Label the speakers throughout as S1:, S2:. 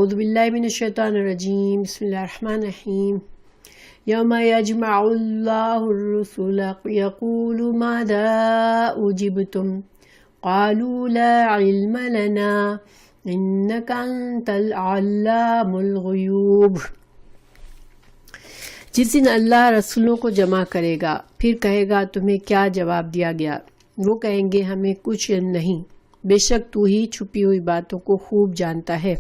S1: اعوذ باللہ من الشیطان الرجیم بسم اللہ الرحمن الرحیم یوم یجمع اللہ الرسل یقول ماذا اجبتم قالوا لا علم لنا انک انت العلام الغیوب۔ جس دن اللہ رسولوں کو جمع کرے گا پھر کہے گا تمہیں کیا جواب دیا گیا؟ وہ کہیں گے ہمیں کچھ علم نہیں، بے شک تو ہی چھپی ہوئی باتوں کو خوب جانتا ہے۔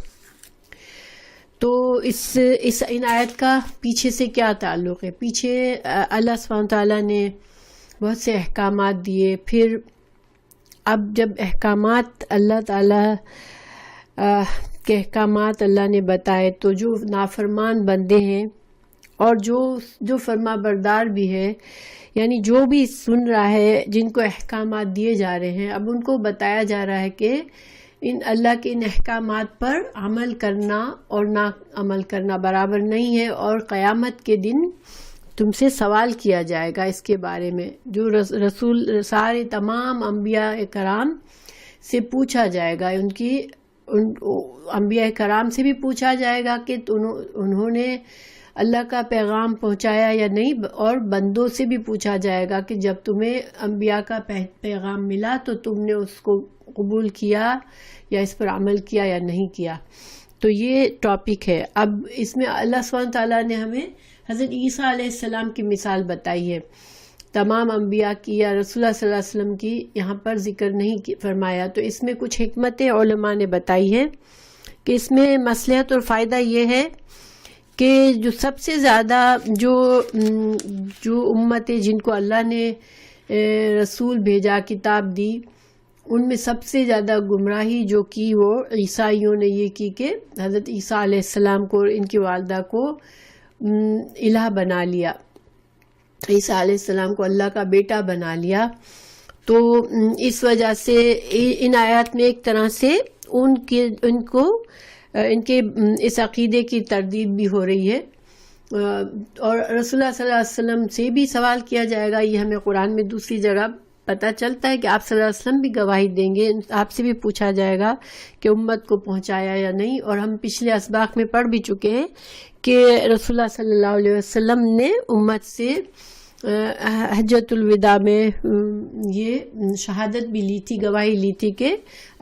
S1: تو ان آیت کا پیچھے سے کیا تعلق ہے؟ پیچھے اللہ سبحانہ تعالیٰ نے بہت سے احکامات دیے، پھر اب جب احکامات اللہ تعالیٰ کے احکامات اللہ نے بتائے تو جو نافرمان بندے ہیں اور جو فرما بردار بھی ہے، یعنی جو بھی سن رہا ہے، جن کو احکامات دیے جا رہے ہیں، اب ان کو بتایا جا رہا ہے کہ ان اللہ کے ان احکامات پر عمل کرنا اور نہ عمل کرنا برابر نہیں ہے، اور قیامت کے دن تم سے سوال کیا جائے گا اس کے بارے میں۔ جو رسول سارے تمام انبیاء کرام سے پوچھا جائے گا، انبیاء کرام سے بھی پوچھا جائے گا کہ انہوں نے اللہ کا پیغام پہنچایا یا نہیں، اور بندوں سے بھی پوچھا جائے گا کہ جب تمہیں انبیاء کا پیغام ملا تو تم نے اس کو قبول کیا یا اس پر عمل کیا یا نہیں کیا۔ تو یہ ٹاپک ہے۔ اب اس میں اللہ سبحانہ تعالیٰ نے ہمیں حضرت عیسیٰ علیہ السلام کی مثال بتائی ہے، تمام انبیاء کی یا رسول اللہ صلی اللہ علیہ وسلم کی یہاں پر ذکر نہیں فرمایا۔ تو اس میں کچھ حکمتیں علماء نے بتائی ہے کہ اس میں مصلحت اور فائدہ یہ ہے کہ جو سب سے زیادہ جو امتیں جن کو اللہ نے رسول بھیجا، کتاب دی، ان میں سب سے زیادہ گمراہی جو کی وہ عیسائیوں نے یہ کی کہ حضرت عیسیٰ علیہ السلام کو اور ان کی والدہ کو الہ بنا لیا، عیسیٰ علیہ السلام کو اللہ کا بیٹا بنا لیا۔ تو اس وجہ سے ان آیات میں ایک طرح سے ان کے اس عقیدے کی تردید بھی ہو رہی ہے، اور رسول اللہ صلی اللہ علیہ وسلم سے بھی سوال کیا جائے گا۔ یہ ہمیں قرآن میں دوسری جگہ پتہ چلتا ہے کہ آپ صلی اللہ علیہ وسلم بھی گواہی دیں گے، آپ سے بھی پوچھا جائے گا کہ امت کو پہنچایا یا نہیں۔ اور ہم پچھلے اسباق میں پڑھ بھی چکے ہیں کہ رسول اللہ صلی اللہ علیہ وسلم نے امت سے حجۃ الوداع میں یہ شہادت بھی لی تھی، گواہی لی تھی کہ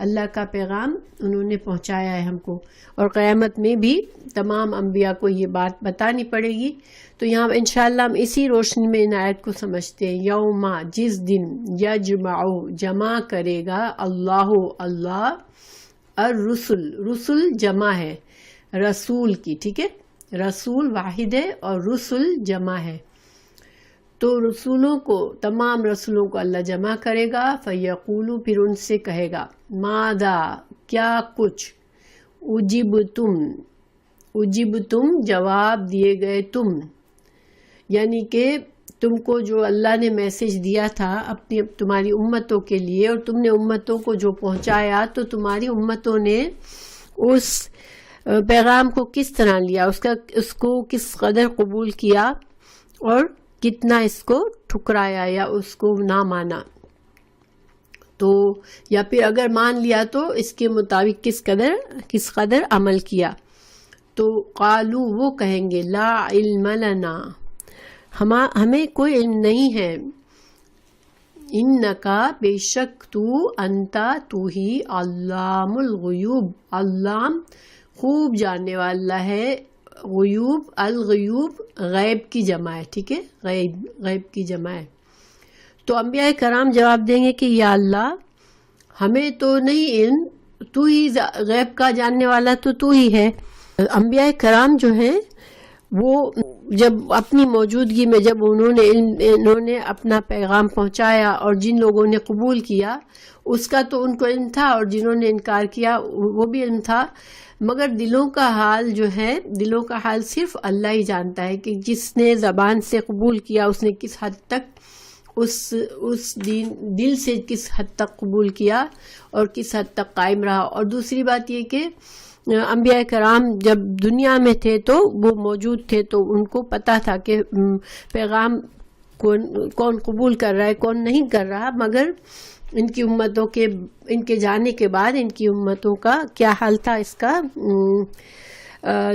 S1: اللہ کا پیغام انہوں نے پہنچایا ہے ہم کو، اور قیامت میں بھی تمام انبیاء کو یہ بات بتانی پڑے گی۔ تو یہاں انشاءاللہ ہم اسی روشنی میں ان آیت کو سمجھتے ہیں۔ یوما، جس دن، یجمع، جمع کرے گا، اللہ الرسل، رسل جمع ہے رسول کی، ٹھیک ہے، رسول واحد ہے اور رسل جمع ہے۔ تو رسولوں کو، تمام رسولوں کو اللہ جمع کرے گا، فیقولو، پھر ان سے کہے گا، ماذا، کیا کچھ، اجبتم، جواب دیے گئے تم، یعنی کہ تم کو جو اللہ نے میسج دیا تھا تمہاری امتوں کے لیے، اور تم نے امتوں کو جو پہنچایا، تو تمہاری امتوں نے اس پیغام کو کس طرح لیا، اس کو کس قدر قبول کیا، اور کتنا اس کو ٹھکرایا یا اس کو نہ مانا، تو یا پھر اگر مان لیا تو اس کے مطابق کس قدر عمل کیا۔ تو قالو، وہ کہیں گے، لا علم لنا، ہمیں کوئی علم نہیں ہے، انکا، بے شک تو، انتا، تو ہی، علام الغیوب، علام خوب جاننے والا ہے، غیوب، الغیوب غیب کی جمع ہے، ٹھیک ہے، غیب کی جمع ہے۔ تو انبیاء کرام جواب دیں گے کہ یا اللہ، ہمیں تو نہیں علم، تو ہی غیب کا جاننے والا، تو ہی ہے۔ انبیاء کرام جو ہیں وہ جب اپنی موجودگی میں جب انہوں نے اپنا پیغام پہنچایا، اور جن لوگوں نے قبول کیا اس کا تو ان کو علم تھا، اور جنہوں نے انکار کیا وہ بھی علم تھا، مگر دلوں کا حال جو ہے، دلوں کا حال صرف اللہ ہی جانتا ہے کہ جس نے زبان سے قبول کیا اس نے کس حد تک اس دل سے کس حد تک قبول کیا اور کس حد تک قائم رہا۔ اور دوسری بات یہ کہ انبیاء کرام جب دنیا میں تھے تو وہ موجود تھے، تو ان کو پتہ تھا کہ پیغام کون قبول کر رہا ہے کون نہیں کر رہا، مگر ان کی امتوں کے ان کے جانے کے بعد ان کی امتوں کا کیا حال تھا، اس کا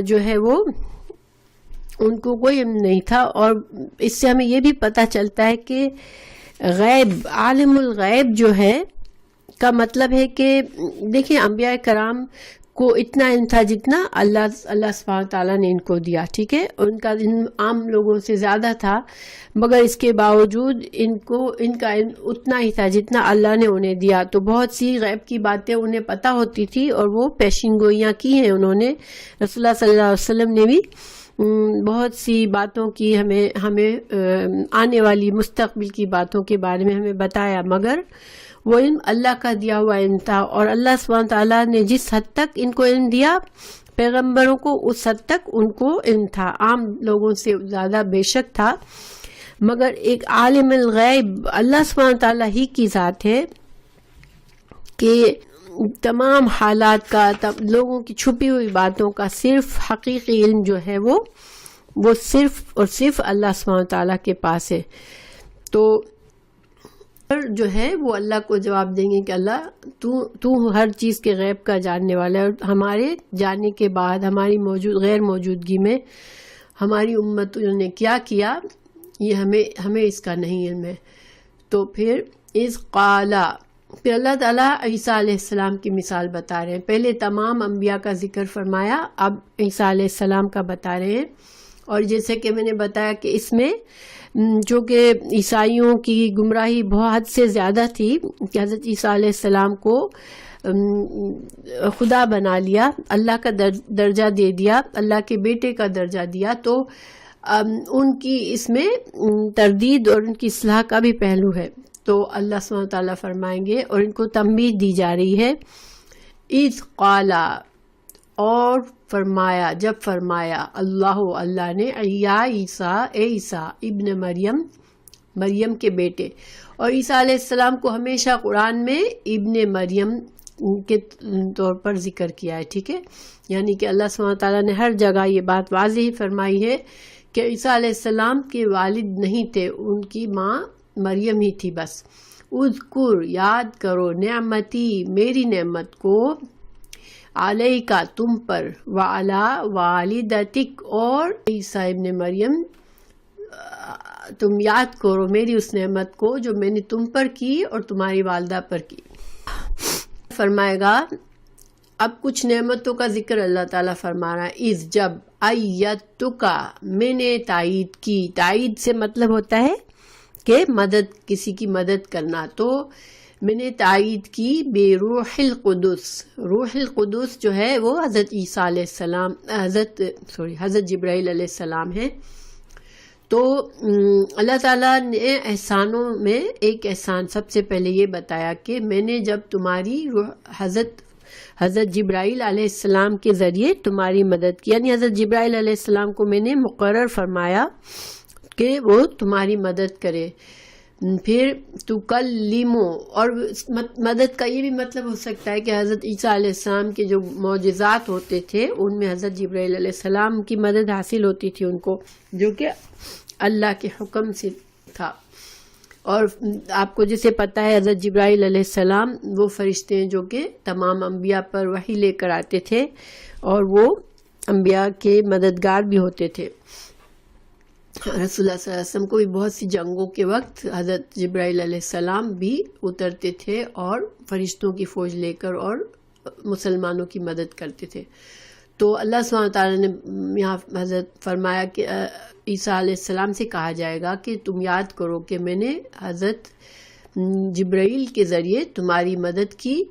S1: جو ہے وہ ان کو کوئی علم نہیں تھا۔ اور اس سے ہمیں یہ بھی پتہ چلتا ہے کہ غیب، عالم الغیب جو ہے کا مطلب ہے کہ دیکھیں انبیاء کرام کو اتنا علم تھا جتنا اللہ سبحانہ تعالیٰ نے ان کو دیا، ٹھیک ہے، ان کا علم عام لوگوں سے زیادہ تھا، مگر اس کے باوجود ان کا علم اتنا ہی تھا جتنا اللہ نے انہیں دیا۔ تو بہت سی غیب کی باتیں انہیں پتہ ہوتی تھی اور وہ پیشین گوئیاں کی ہیں انہوں نے۔ رسول اللہ صلی اللہ علیہ وسلم نے بھی بہت سی باتوں کی ہمیں آنے والی مستقبل کی باتوں کے بارے میں ہمیں بتایا، مگر وہ علم اللہ کا دیا ہوا علم تھا، اور اللہ سبحانہ تعالیٰ نے جس حد تک ان کو علم دیا پیغمبروں کو، اس حد تک ان کو علم تھا، عام لوگوں سے زیادہ بے شک تھا، مگر ایک عالم الغیب اللہ سبحانہ تعالیٰ ہی کی ذات ہے کہ تمام حالات کا، لوگوں کی چھپی ہوئی باتوں کا صرف حقیقی علم جو ہے وہ صرف اور صرف اللہ سبحانہ تعالیٰ کے پاس ہے۔ تو جو ہے وہ اللہ کو جواب دیں گے کہ اللہ تو ہر چیز کے غیب کا جاننے والا ہے، اور ہمارے جانے کے بعد ہماری غیر موجودگی میں ہماری امتوں نے کیا کیا یہ ہمیں اس کا نہیں علم ہے۔ تو پھر پھر اللہ تعالیٰ عیسیٰ علیہ السلام کی مثال بتا رہے ہیں۔ پہلے تمام انبیاء کا ذکر فرمایا، اب عیسیٰ علیہ السلام کا بتا رہے ہیں۔ اور جیسے کہ میں نے بتایا کہ اس میں چونکہ عیسائیوں کی گمراہی بہت حد سے زیادہ تھی کہ حضرت عیسیٰ علیہ السلام کو خدا بنا لیا، اللہ کا درجہ دے دیا، اللہ کے بیٹے کا درجہ دیا، تو ان کی اس میں تردید اور ان کی اصلاح کا بھی پہلو ہے۔ تو اللہ سبحانہ تعالیٰ فرمائیں گے، اور ان کو تنبیہ دی جا رہی ہے، اذ قال، اور فرمایا، جب فرمایا اللہ نے، یا عیسیٰ، اے عیسیٰ ابن مریم کے بیٹے۔ اور عیسیٰ علیہ السلام کو ہمیشہ قرآن میں ابن مریم کے طور پر ذکر کیا ہے، ٹھیک ہے، یعنی کہ اللہ سبحانہ تعالیٰ نے ہر جگہ یہ بات واضح فرمائی ہے کہ عیسیٰ علیہ السلام کے والد نہیں تھے، ان کی ماں مریم ہی تھی بس۔ اذکر، یاد کرو، نعمتی، میری نعمت کو، علیکا، تم پر، وعلی والدتک، اور عیسیٰ ابن مریم تم یاد کرو میری اس نعمت کو جو میں نے تم پر کی اور تمہاری والدہ پر کی۔ فرمائے گا اب کچھ نعمتوں کا ذکر اللہ تعالیٰ فرما رہا ہے، اذ، جب، ایتکا، میں نے تائید کی۔ تائید سے مطلب ہوتا ہے کہ مدد، کسی کی مدد کرنا، تو میں نے تائید کی بے روح القدس۔ روح القدس جو ہے وہ حضرت عیسیٰ علیہ السلام، حضرت جبرائیل علیہ السلام ہیں۔ تو اللہ تعالیٰ نے احسانوں میں ایک احسان سب سے پہلے یہ بتایا کہ میں نے جب تمہاری حضرت جبرائیل علیہ السلام کے ذریعے تمہاری مدد کی، یعنی حضرت جبرائیل علیہ السلام کو میں نے مقرر فرمایا کہ وہ تمہاری مدد کرے۔ پھر تکلمو، اور مدد کا یہ بھی مطلب ہو سکتا ہے کہ حضرت عیسیٰ علیہ السلام کے جو معجزات ہوتے تھے ان میں حضرت جبرائیل علیہ السلام کی مدد حاصل ہوتی تھی ان کو، جو کہ اللہ کے حکم سے تھا۔ اور آپ کو جسے پتہ ہے حضرت جبرائیل علیہ السلام وہ فرشتے ہیں جو کہ تمام انبیاء پر وحی لے کر آتے تھے، اور وہ انبیاء کے مددگار بھی ہوتے تھے۔ رسول اللہ صلی اللہ علیہ وسلم کو بھی بہت سی جنگوں کے وقت حضرت جبرائیل علیہ السلام بھی اترتے تھے اور فرشتوں کی فوج لے کر اور مسلمانوں کی مدد کرتے تھے۔ تو اللہ سبحانہ تعالیٰ نے یہاں حضرت فرمایا کہ عیسیٰ علیہ السلام سے کہا جائے گا کہ تم یاد کرو کہ میں نے حضرت جبرائیل کے ذریعے تمہاری مدد کی۔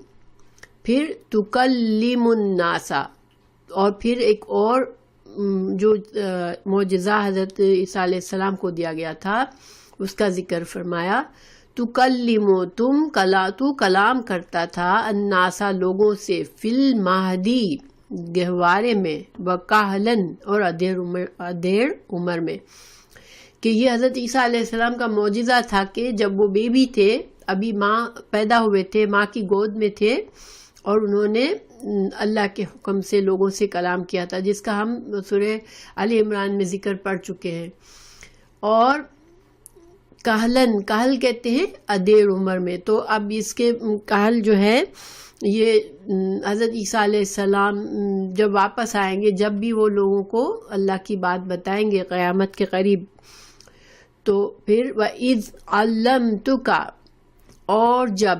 S1: پھر تکلم الناس، اور پھر ایک اور جو معجزہ حضرت عیسیٰ علیہ السلام کو دیا گیا تھا اس کا ذکر فرمایا، تکلمو، تو کلام کرتا تھا، الناسا، لوگوں سے، فی المہدی، گہوارے میں، وکہلن، اور ادھیڑ عمر میں، کہ یہ حضرت عیسیٰ علیہ السلام کا معجزہ تھا کہ جب وہ بیبی تھے، ابھی ماں پیدا ہوئے تھے، ماں کی گود میں تھے، اور انہوں نے اللہ کے حکم سے لوگوں سے کلام کیا تھا، جس کا ہم سورہ آل عمران میں ذکر پڑھ چکے ہیں۔ اور کہلن، کہل کہتے ہیں ادیر عمر میں. تو اب اس کے کہل جو ہے یہ حضرت عیسیٰ علیہ السلام جب واپس آئیں گے، جب بھی وہ لوگوں کو اللہ کی بات بتائیں گے قیامت کے قریب، تو پھر وَإِذْ عَلَّمْتُكَ، اور جب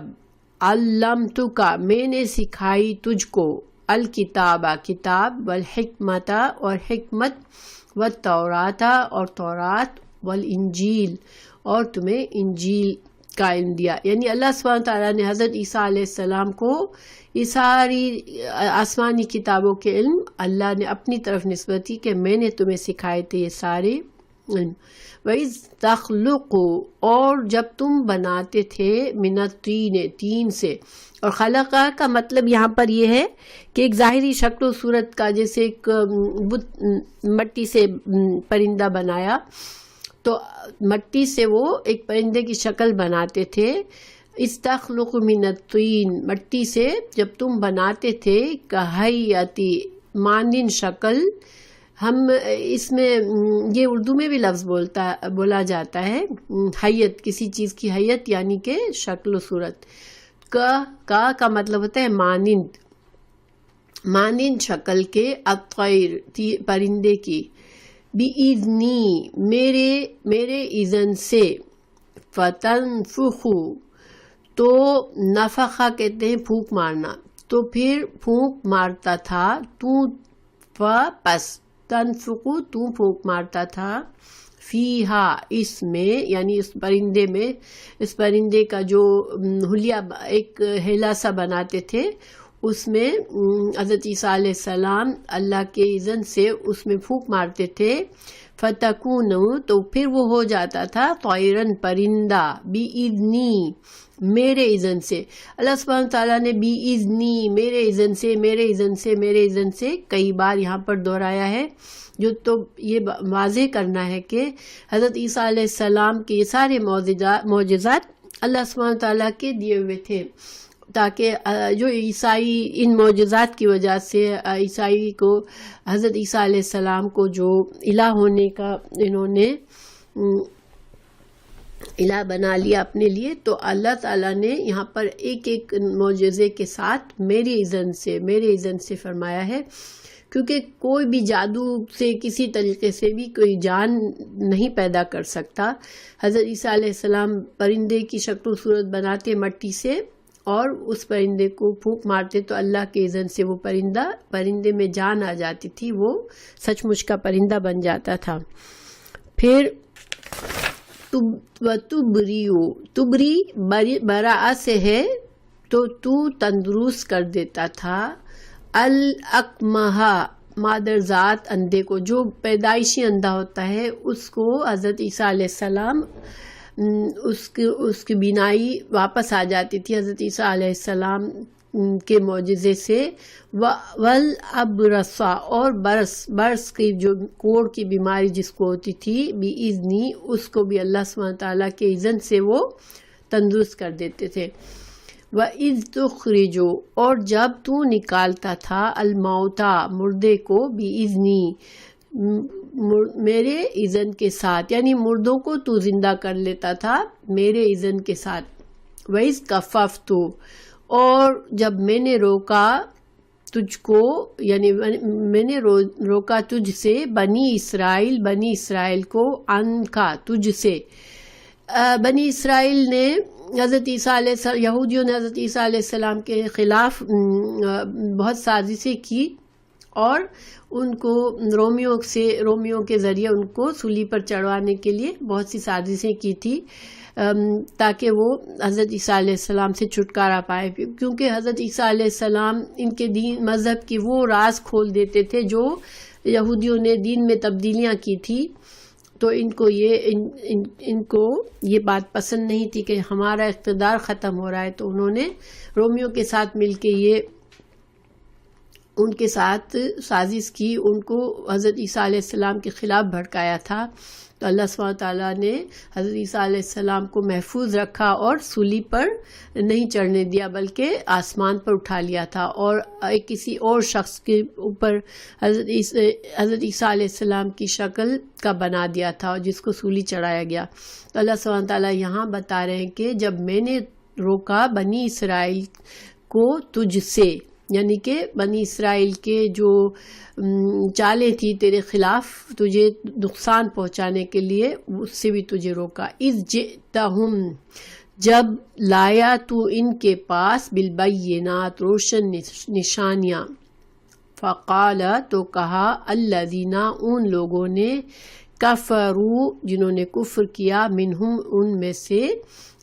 S1: علمتک میں نے سکھائی تجھ کو، الکتاب کتاب، والحکمت اور حکمت، والتورات اور تورات، والانجیل اور تمہیں انجیل کا علم دیا. یعنی اللہ سبحانہ تعالیٰ نے حضرت عیسیٰ علیہ السلام کو یہ ساری آسمانی کتابوں کے علم اللہ نے اپنی طرف نسبت کی کہ میں نے تمہیں سکھائے تھے یہ سارے علم. وَإِذْ تَخْلُقُ، اور جب تم بناتے تھے، مِنَ الطِّینِ، تین سے. اور خلقہ کا مطلب یہاں پر یہ ہے کہ ایک ظاہری شکل و صورت کا، جیسے ایک مٹی سے پرندہ بنایا تو مٹی سے وہ ایک پرندے کی شکل بناتے تھے. استخلق من الطین، مٹی سے جب تم بناتے تھے، کہیاتی، مانند شکل. ہم اس میں یہ اردو میں بھی لفظ بولا جاتا ہے حیت، کسی چیز کی حیت یعنی کہ شکل و صورت. کا مطلب ہوتا ہے مانند، مانند شکل کے، الطیر، پرندے کی، بِإِذْنِی، میرے اذن سے، فَتَنْفُخُ، تو نفخہ کہتے ہیں پھونک مارنا، تو پھر پھونک مارتا تھا تو، پس تنفخ، تو پھونک مارتا تھا، فیہا، اس میں، یعنی اس پرندے میں، اس پرندے کا جو حلیہ، ایک ہیلا سا بناتے تھے، اس میں حضرت عیسیٰ علیہ السلام اللہ کے اذن سے اس میں پھونک مارتے تھے. فتکون، تو پھر وہ ہو جاتا تھا، طیرن، پرندہ، بِإِذْنِی، میرے اذن سے. اللہ سبحانہ تعالیٰ نے بِإِذْنِی، میرے اذن سے، میرے اذن سے، میرے اذن سے کئی بار یہاں پر دہرایا ہے، جو تو یہ واضح کرنا ہے کہ حضرت عیسیٰ علیہ السلام کے یہ سارے معجزات اللہ سبحانہ تعالیٰ کے دیے ہوئے تھے، تاکہ جو عیسائی ان معجزات کی وجہ سے عیسائی کو، حضرت عیسیٰ علیہ السلام کو جو الہ ہونے کا انہوں نے الہ بنا لیا اپنے لیے، تو اللہ تعالیٰ نے یہاں پر ایک ایک معجزے کے ساتھ میرے اذن سے، میرے اذن سے فرمایا ہے. کیونکہ کوئی بھی جادو سے کسی طریقے سے بھی کوئی جان نہیں پیدا کر سکتا. حضرت عیسیٰ علیہ السلام پرندے کی شکل و صورت بناتے مٹی سے، اور اس پرندے کو پھونک مارتے تو اللہ کے اذن سے وہ پرندے میں جان آ جاتی تھی، وہ سچ مچ کا پرندہ بن جاتا تھا. پھر تبری براء سے ہے، تو تندرست کر دیتا تھا، الاکمہا، مادرزاد، اندھے کو، جو پیدائشی اندھا ہوتا ہے اس کو حضرت عیسیٰ علیہ السلام اس کی بینائی واپس آ جاتی تھی حضرت عیسیٰ علیہ السلام کے معجزے سے. والابرصا، اور برس کی جو کوڑ کی بیماری جس کو ہوتی تھی، بِإِذْنِی، اس کو بھی اللہ سبحانہ تعالیٰ کے اذن سے وہ تندرست کر دیتے تھے. وَإِذْ تُخْرِجُ، اور جب تو نکالتا تھا، الموتى، مردے کو، بِإِذْنِی، میرے اذن کے ساتھ، یعنی مردوں کو تو زندہ کر لیتا تھا میرے اذن کے ساتھ. وَإِذْ كَفَّفْتُ، اور جب میں نے روکا تجھ کو، یعنی میں نے روکا تجھ سے، بنی اسرائیل کو، عنکا، تجھ سے. بنی اسرائیل نے حضرت عیسیٰ علیہ السلام، یہودیوں نے حضرت عیسیٰ علیہ السلام کے خلاف بہت سازشیں کی، اور ان کو رومیوں کے ذریعے ان کو سولی پر چڑھوانے کے لیے بہت سی سازشیں کی تھی، تاکہ وہ حضرت عیسیٰ علیہ السلام سے چھٹکارا پائے. کیونکہ حضرت عیسیٰ علیہ السلام ان کے دین مذہب کی وہ راز کھول دیتے تھے جو یہودیوں نے دین میں تبدیلیاں کی تھی. تو ان کو یہ بات پسند نہیں تھی کہ ہمارا اقتدار ختم ہو رہا ہے، تو انہوں نے رومیوں کے ساتھ مل کے یہ ان کے ساتھ سازش کی، ان کو حضرت عیسیٰ علیہ السلام کے خلاف بھڑکایا تھا، تو اللہ سبحانہ تعالیٰ نے حضرت عیسیٰ علیہ السلام کو محفوظ رکھا اور سولی پر نہیں چڑھنے دیا بلکہ آسمان پر اٹھا لیا تھا، اور کسی اور شخص کے اوپر حضرت عیسیٰ علیہ السلام کی شکل کا بنا دیا تھا جس کو سولی چڑھایا گیا۔ تو اللہ سبحانہ تعالیٰ یہاں بتا رہے ہیں کہ جب میں نے روکا بنی اسرائیل کو تجھ سے، یعنی کہ بنی اسرائیل کے جو چالیں تھی تیرے خلاف تجھے نقصان پہنچانے کے لیے، اس سے بھی تجھے روکا۔ اذ جئتہم، جب لایا تو ان کے پاس بالبینات، روشن نشانیاں، فقال، تو کہا، الذین، ان لوگوں نے، کفروا، جنہوں نے کفر کیا، منہم، ان میں سے،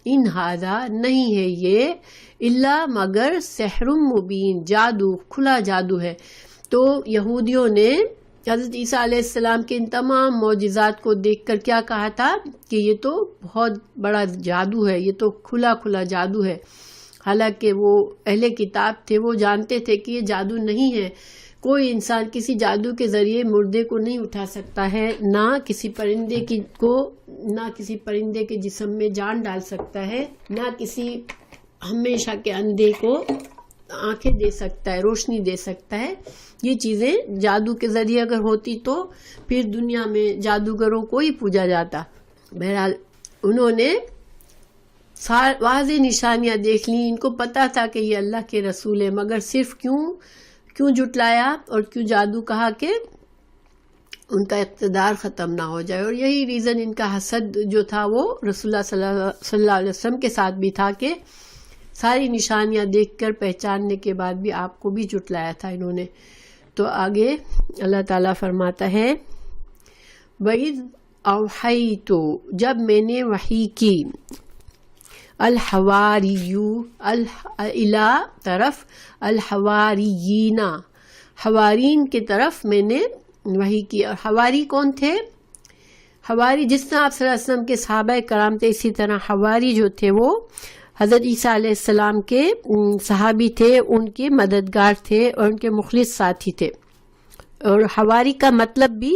S1: ان ھذا، نہیں ہے یہ، الا، مگر، سحر مبین، جادو، کھلا جادو ہے۔ تو یہودیوں نے حضرت عیسیٰ علیہ السلام کے ان تمام معجزات کو دیکھ کر کیا کہا تھا کہ یہ تو بہت بڑا جادو ہے، یہ تو کھلا کھلا جادو ہے، حالانکہ وہ اہل کتاب تھے، وہ جانتے تھے کہ یہ جادو نہیں ہے۔ کوئی انسان کسی جادو کے ذریعے مردے کو نہیں اٹھا سکتا ہے، نہ کسی پرندے کے جسم میں جان ڈال سکتا ہے، نہ کسی ہمیشہ کے اندھے کو آنکھیں دے سکتا ہے، روشنی دے سکتا ہے۔ یہ چیزیں جادو کے ذریعے اگر ہوتی تو پھر دنیا میں جادوگروں کو ہی پوجا جاتا۔ بہرحال انہوں نے واضح نشانیاں دیکھ لی، ان کو پتا تھا کہ یہ اللہ کے رسول ہے، مگر صرف کیوں جھٹلایا اور کیوں جادو کہا کہ ان کا اقتدار ختم نہ ہو جائے۔ اور یہی ریزن ان کا حسد جو تھا وہ رسول اللہ صلی اللہ علیہ وسلم کے ساتھ بھی تھا کہ ساری نشانیاں دیکھ کر پہچاننے کے بعد بھی آپ کو بھی جھٹلایا تھا انہوں نے۔ تو آگے اللہ تعالیٰ فرماتا ہے، وَإِذْ أَوْحَيْتُ، جب میں نے وحی کی، الحواریو، الی، طرف، الحواریین، حوارین کی طرف میں نے وحی کی۔ اور حواری کون تھے؟ حواری جس طرح آپ صلی اللہ علیہ وسلم کے صحابہ کرام تھے، اسی طرح حواری جو تھے وہ حضرت عیسیٰ علیہ السلام کے صحابی تھے، ان کے مددگار تھے اور ان کے مخلص ساتھی تھے۔ اور حواری کا مطلب بھی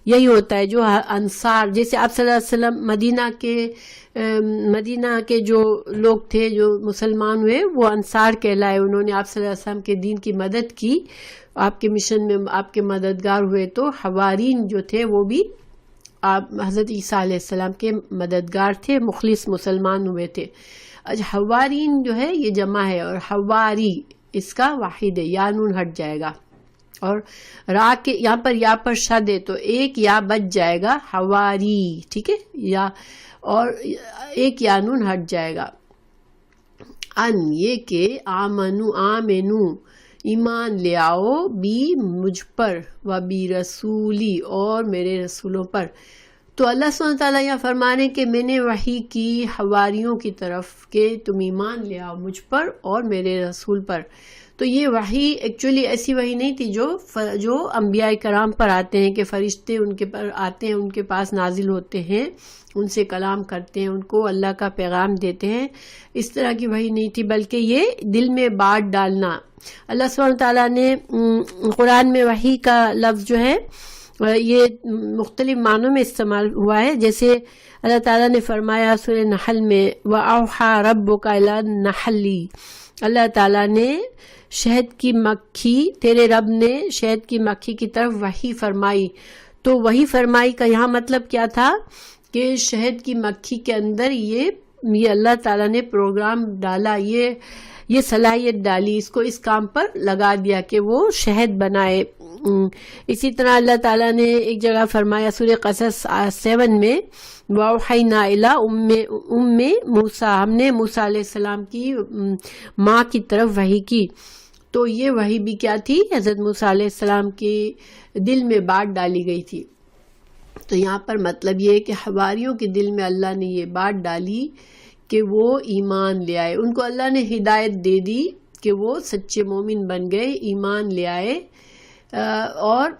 S1: یہی ہوتا ہے، جو انصار، جیسے آپ صلی اللہ علیہ وسلم مدینہ کے جو لوگ تھے جو مسلمان ہوئے وہ انصار کہلائے، انہوں نے آپ صلی اللہ علیہ وسلم کے دین کی مدد کی، آپ کے مشن میں آپ کے مددگار ہوئے۔ تو حوارین جو تھے وہ بھی آپ حضرت عیسیٰ علیہ السلام کے مددگار تھے، مخلص مسلمان ہوئے تھے۔ حوارین جو ہے یہ جمع ہے، اور حواری اس کا واحد ہے، یا نون ہٹ جائے گا، اور را کے یہاں پر شد ہے تو ایک یا بچ جائے گا، حواری، ٹھیک ہے، یا اور ایک یا نون ہٹ جائے گا۔ ان، یہ کہ، آمنو، ایمان لے آؤ، بی، مجھ پر، و بی رسولی، اور میرے رسولوں پر۔ تو اللہ سبحانہ تعالیٰ یہاں فرما رہے ہیں کہ میں نے وحی کی حواریوں کی طرف کہ تم ایمان لے آؤ مجھ پر اور میرے رسول پر۔ تو یہ وحی ایکچولی ایسی وحی نہیں تھی جو انبیاء کرام پر آتے ہیں کہ فرشتے ان کے پر آتے ہیں، ان کے پاس نازل ہوتے ہیں، ان سے کلام کرتے ہیں، ان کو اللہ کا پیغام دیتے ہیں، اس طرح کی وحی نہیں تھی، بلکہ یہ دل میں بات ڈالنا۔ اللہ سبحانہ تعالیٰ نے قرآن میں وحی کا لفظ جو ہے یہ مختلف معنوں میں استعمال ہوا ہے، جیسے اللہ تعالیٰ نے فرمایا سورہ نحل میں، وَأَوْحَى رَبُّكَ إِلَى النَّحْلِ، اللہ تعالیٰ نے شہد کی مکھی، تیرے رب نے شہد کی مکھی کی طرف وحی فرمائی۔ تو وحی فرمائی کا یہاں مطلب کیا تھا کہ شہد کی مکھی کے اندر یہ اللہ تعالیٰ نے پروگرام ڈالا، یہ صلاحیت ڈالی، اس کو اس کام پر لگا دیا کہ وہ شہد بنائے۔ اسی طرح اللہ تعالیٰ نے ایک جگہ فرمایا سورہ قصص 7 میں، وَأَوْحَيْنَا إِلَىٰ أُمِّ مُوسَىٰ، ہم نے موسیٰ علیہ السلام کی ماں کی طرف وحی کی۔ تو یہ وحی بھی کیا تھی؟ حضرت موسیٰ علیہ السلام کے دل میں بات ڈالی گئی تھی۔ تو یہاں پر مطلب یہ ہے کہ حواریوں کے دل میں اللہ نے یہ بات ڈالی کہ وہ ایمان لے آئے، ان کو اللہ نے ہدایت دے دی کہ وہ سچے مومن بن گئے، ایمان لے آئے، اور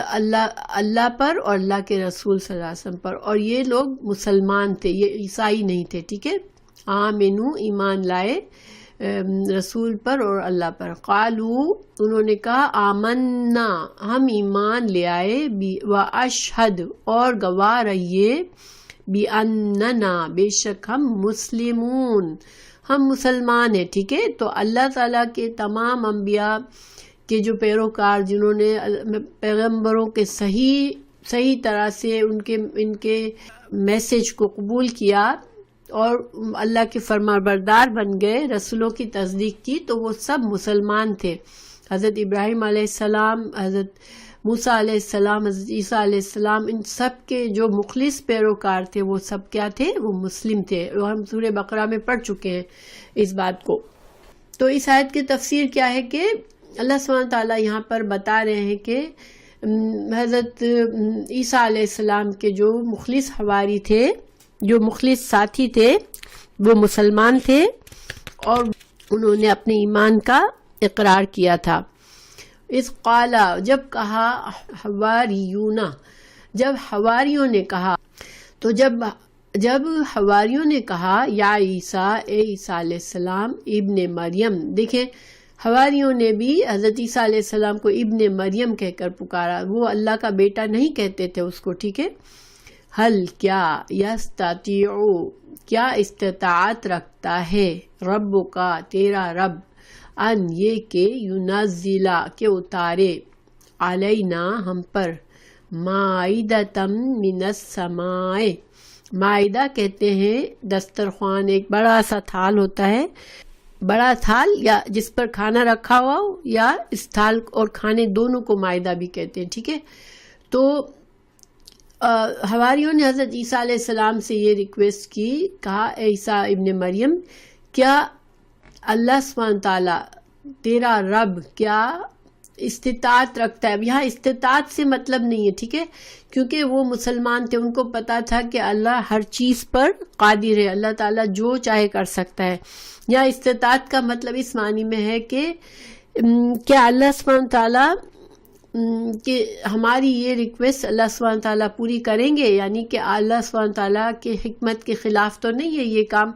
S1: اللہ پر اور اللہ کے رسول صلی اللہ علیہ وسلم پر۔ اور یہ لوگ مسلمان تھے، یہ عیسائی نہیں تھے، ٹھیک ہے۔ آمنو، ایمان لائے، رسول پر اور اللہ پر. قالو انہوں نے کہا آمنا ہم ایمان لے آئے, واشہد اور گواہ رہیے, باننا بے شک ہم مسلمون ہم مسلمان ہیں. ٹھیک ہے, تو اللہ تعالیٰ کے تمام انبیاء کے جو پیروکار جنہوں نے پیغمبروں کے صحیح طرح سے ان کے میسج کو قبول کیا اور اللہ کے فرما بردار بن گئے, رسولوں کی تصدیق کی, تو وہ سب مسلمان تھے. حضرت ابراہیم علیہ السلام, حضرت موسیٰ علیہ السلام, حضرت عیسیٰ علیہ السلام, ان سب کے جو مخلص پیروکار تھے وہ سب کیا تھے, وہ مسلم تھے. اور ہم سورہ بقرہ میں پڑھ چکے ہیں اس بات کو. تو اس آیت کی تفسیر کیا ہے کہ اللہ سبحانہ تعالیٰ یہاں پر بتا رہے ہیں کہ حضرت عیسیٰ علیہ السلام کے جو مخلص حواری تھے, جو مخلص ساتھی تھے, وہ مسلمان تھے اور انہوں نے اپنے ایمان کا اقرار کیا تھا. اس قالا جب کہا حواریون, جب حواریوں نے کہا, تو جب حواریوں نے کہا یا عیسیٰ, اے عیسیٰ علیہ السلام, ابن مریم. دیکھیں حواریوں نے بھی حضرت عیسیٰ علیہ السلام کو ابن مریم کہہ کر پکارا, وہ اللہ کا بیٹا نہیں کہتے تھے اس کو. ٹھیک ہے, حل کیا, یستطیع کیا استطاعت رکھتا ہے, رب کا تیرا رب, ان یہ کہ ینزلا کہ اتارے, علینا ہم پر, مائدۃ من السماء. مائدہ کہتے ہیں دسترخوان, ایک بڑا سا تھال ہوتا ہے, بڑا تھال یا جس پر کھانا رکھا ہوا ہو, یا اس تھال اور کھانے دونوں کو مائدہ بھی کہتے ہیں. ٹھیک ہے, تو حواریوں نے حضرت عیسیٰ علیہ السلام سے یہ ریکویسٹ کی, کہا اے عیسیٰ ابن مریم, کیا اللہ سبحانہ تعالیٰ تیرا رب کیا استطاعت رکھتا ہے. یہاں استطاعت سے مطلب نہیں ہے, ٹھیک ہے, کیونکہ وہ مسلمان تھے, ان کو پتا تھا کہ اللہ ہر چیز پر قادر ہے, اللہ تعالیٰ جو چاہے کر سکتا ہے. یہاں استطاعت کا مطلب اس معنی میں ہے کہ کیا اللہ سبحانہ تعالیٰ کہ ہماری یہ ریکویسٹ اللہ سبحانہ تعالیٰ پوری کریں گے, یعنی کہ اللہ سبحانہ تعالیٰ کے حکمت کے خلاف تو نہیں ہے یہ کام,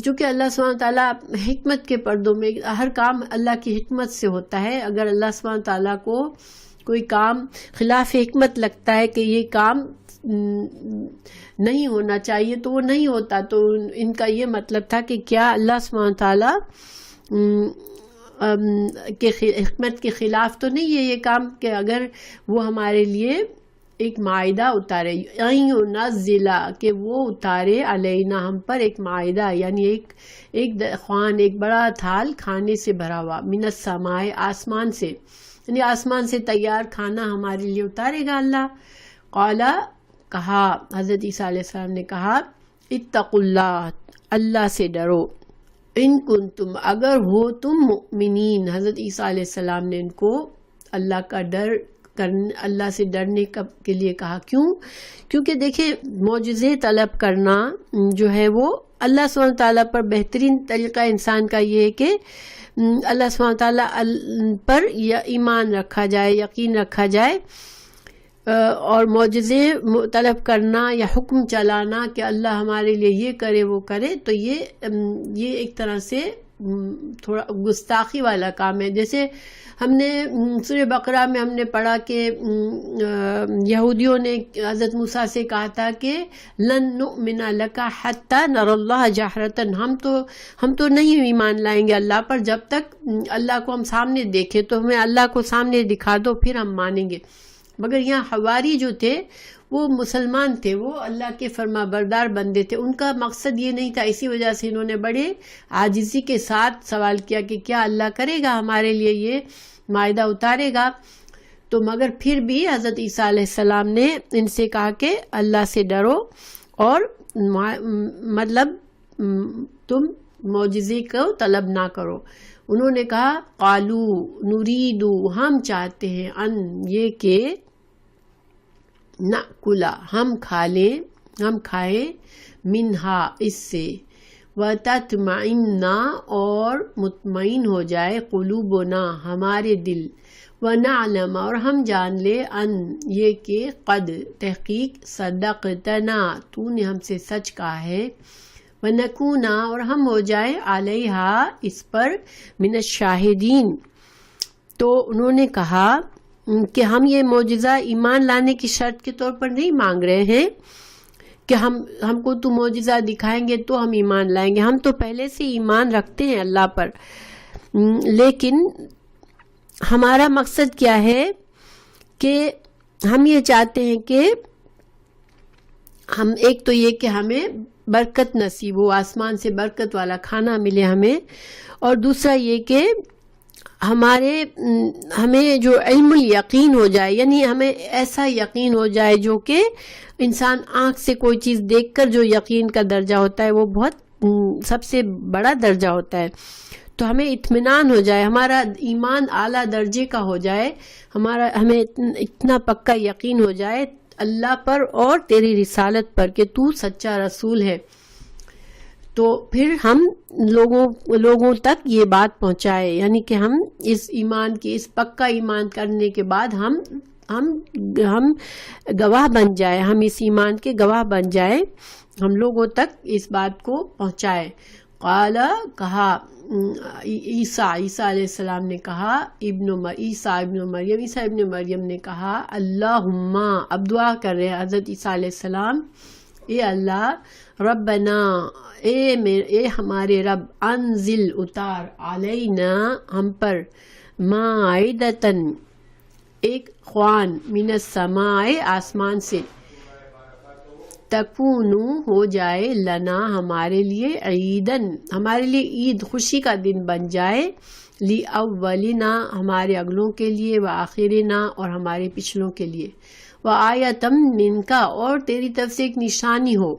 S1: چونکہ اللہ سبحانہ تعالیٰ حکمت کے پردوں میں ہر کام اللہ کی حکمت سے ہوتا ہے. اگر اللہ سبحانہ تعالیٰ کو کوئی کام خلاف حکمت لگتا ہے کہ یہ کام نہیں ہونا چاہیے تو وہ نہیں ہوتا. تو ان کا یہ مطلب تھا کہ کیا اللہ سبحانہ تعالیٰ کے حکمت کے خلاف تو نہیں ہے یہ کام کہ اگر وہ ہمارے لیے ایک معاہدہ اتارے, نزلہ کہ وہ اتارے, علینا ہم پر, ایک معاہدہ یعنی ایک خوان, ایک بڑا تھال کھانے سے بھرا ہوا, من السماء آسمان سے, یعنی آسمان سے تیار کھانا ہمارے لیے اتارے گا اللہ. قالا کہا, حضرت عیسیٰ علیہ السلام نے کہا, اتقوا اللہ اللہ سے ڈرو, ان کنتم اگر ہو تم مؤمنین. حضرت عیسیٰ علیہ السلام نے ان کو اللہ کا اللہ سے ڈرنے کے لیے کہا. کیونکہ دیکھیں معجزے طلب کرنا جو ہے وہ اللہ سبحانہ تعالیٰ پر بہترین طریقہ انسان کا یہ ہے کہ اللہ سبحانہ تعالیٰ پر ایمان رکھا جائے, یقین رکھا جائے, اور معجزے طلب کرنا یا حکم چلانا کہ اللہ ہمارے لیے یہ کرے وہ کرے, تو یہ ایک طرح سے تھوڑا گستاخی والا کام ہے. جیسے ہم نے سورہ بقرہ میں ہم نے پڑھا کہ یہودیوں نے حضرت موسیٰ سے کہا تھا کہ لن نؤمن لک حتی نری اللہ جہرۃ, ہم تو نہیں ایمان لائیں گے اللہ پر جب تک اللہ کو ہم سامنے دیکھیں, تو ہمیں اللہ کو سامنے دکھا دو پھر ہم مانیں گے. مگر یہاں حواری جو تھے وہ مسلمان تھے, وہ اللہ کے فرما بردار بندے تھے, ان کا مقصد یہ نہیں تھا. اسی وجہ سے انہوں نے بڑے عاجزی کے ساتھ سوال کیا کہ کیا اللہ کرے گا ہمارے لیے یہ معاہدہ اتارے گا. تو مگر پھر بھی حضرت عیسیٰ علیہ السلام نے ان سے کہا کہ اللہ سے ڈرو اور مطلب تم معجزے کو طلب نہ کرو. انہوں نے کہا قالو نریدو ہم چاہتے ہیں, ان یہ کہ نأکلا ہم کھائیں, منہا اس سے, وتطمئن اور مطمئن ہو جائے, قلوبنا ہمارے دل, ونعلم اور ہم جان لے, ان یہ کہ قد تحقیق, صدقتنا تو نے ہم سے سچ کہا ہے, وَنَكُونَ اور ہم ہو جائیں عَلَيْهَا اس پر من الشاہدین. تو انہوں نے کہا کہ ہم یہ معجزہ ایمان لانے کی شرط کے طور پر نہیں مانگ رہے ہیں کہ ہم کو تو معجزہ دکھائیں گے تو ہم ایمان لائیں گے. ہم تو پہلے سے ایمان رکھتے ہیں اللہ پر، لیکن ہمارا مقصد کیا ہے کہ ہم یہ چاہتے ہیں کہ ہم ایک تو یہ کہ ہمیں برکت نصیب ہو، آسمان سے برکت والا کھانا ملے ہمیں، اور دوسرا یہ کہ ہمیں جو علم الیقین ہو جائے، یعنی ہمیں ایسا یقین ہو جائے جو کہ انسان آنکھ سے کوئی چیز دیکھ کر جو یقین کا درجہ ہوتا ہے وہ بہت سب سے بڑا درجہ ہوتا ہے. تو ہمیں اطمینان ہو جائے، ہمارا ایمان اعلیٰ درجے کا ہو جائے، ہمیں اتنا پکا یقین ہو جائے اللہ پر اور تیری رسالت پر کہ تو سچا رسول ہے. تو پھر ہم لوگوں تک یہ بات پہنچائے، یعنی کہ ہم اس ایمان کی، اس پکا ایمان کرنے کے بعد ہم گواہ بن جائے، ہم اس ایمان کے گواہ بن جائے، ہم لوگوں تک اس بات کو پہنچائے. قال کہا عیسیٰ علیہ السلام نے کہا، عیسیٰ ابن مریم نے کہا اللہم، اب دعا کر رہے ہیں حضرت عیسیٰ علیہ السلام، اے اللہ، ربنا، اے ہمارے رب، انزل اتار، علینا ہم پر، مائدتن ایک خوان، من السماء آسمان سے، تکونو ہو جائے، لنا ہمارے لیے، عیدن ہمارے لیے عید، خوشی کا دن بن جائے، لی اولنا ہمارے اگلوں کے لیے، و آخرنا اور ہمارے پچھلوں کے لیے، و آیتم منکا اور تیری طرف سے ایک نشانی ہو،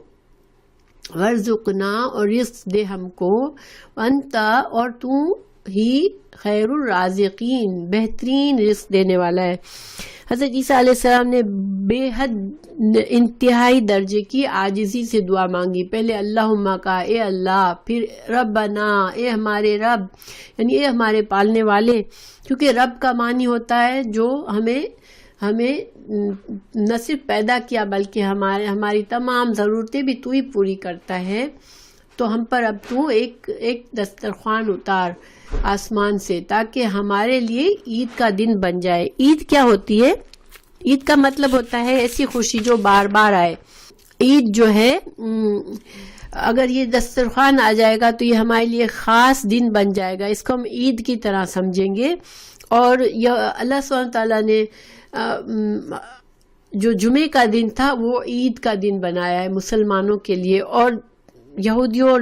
S1: ورزقنا اور رزق دے ہم کو، انتا اور تو ہی خیر الرازقین بہترین رزق دینے والا ہے. حضرت عیسیٰ علیہ السلام نے بے حد انتہائی درجے کی عاجزی سے دعا مانگی. پہلے اللہم کہا، اے اللہ، پھر ربنا، اے ہمارے رب، یعنی اے ہمارے پالنے والے، کیونکہ رب کا معنی ہوتا ہے جو ہمیں نہ صرف پیدا کیا بلکہ ہماری تمام ضرورتیں بھی تو ہی پوری کرتا ہے. تو ہم پر اب تو ایک دسترخوان اتار آسمان سے، تاکہ ہمارے لیے عید کا دن بن جائے. عید کیا ہوتی ہے؟ عید کا مطلب ہوتا ہے ایسی خوشی جو بار بار آئے. عید جو ہے، اگر یہ دسترخوان آ جائے گا تو یہ ہمارے لیے خاص دن بن جائے گا، اس کو ہم عید کی طرح سمجھیں گے. اور یہ اللہ سبحانہ تعالیٰ نے جو جمعے کا دن تھا وہ عید کا دن بنایا ہے مسلمانوں کے لیے، اور یہودیوں اور